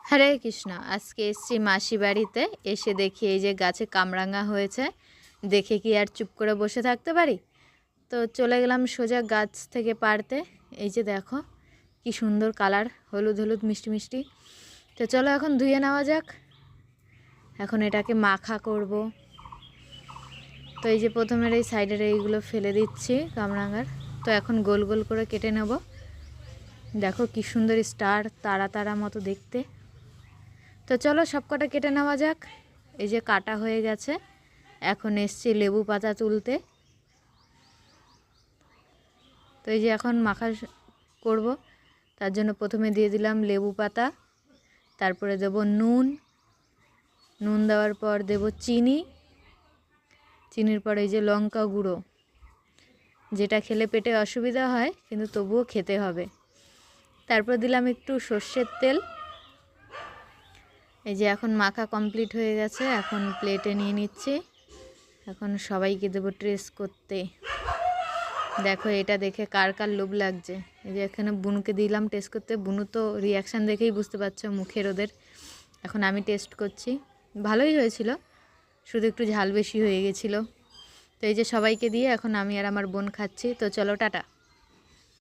হরে কৃষ্ণ। আজকে এসছি মাসি বাড়িতে। এসে দেখি এই যে গাছে কামরাঙা হয়েছে, দেখে কি আর চুপ করে বসে থাকতে পারি? তো চলে গেলাম সোজা গাছ থেকে পাড়তে। এই যে দেখো কি সুন্দর কালার, হলুদ হলুদ মিষ্টি মিষ্টি। তো চলো এখন ধুয়ে নেওয়া যাক। এখন এটাকে মাখা করব। তো এই যে প্রথমের এই সাইডের এইগুলো ফেলে দিচ্ছি কামরাঙার। তো এখন গোল গোল করে কেটে নেব। দেখো কি সুন্দর স্টার, তারা তারা মতো দেখতে। তো চলো সব কটা কেটে নেওয়া যাক। এই যে কাটা হয়ে গেছে, এখন এসছি লেবু পাতা তুলতে। তো এই যে এখন মাখা করব, তার জন্য প্রথমে দিয়ে দিলাম লেবু পাতা, তারপরে দেব নুন, নুন দেওয়ার পর দেব চিনি, চিনির পর এই যে লঙ্কা গুঁড়ো, যেটা খেলে পেটে অসুবিধা হয় কিন্তু তবুও খেতে হবে। তারপর দিলাম একটু সর্ষের তেল। এই যে এখন মাখা কমপ্লিট হয়ে গেছে, এখন প্লেটে নিয়ে নিচ্ছি। এখন সবাইকে দেবো ট্রেস করতে। দেখো এটা দেখে কার কার লোভ লাগছে। এই যে এখানে বুনুকে দিলাম টেস্ট করতে। বুনু তো রিয়াকশান দেখেই বুঝতে পারছো মুখের ওদের। এখন আমি টেস্ট করছি। ভালোই হয়েছিল, শুধু একটু ঝাল বেশি হয়ে গেছিলো। তো এই যে সবাইকে দিয়ে এখন আমি আর আমার বোন খাচ্ছি। তো চলো টাটা।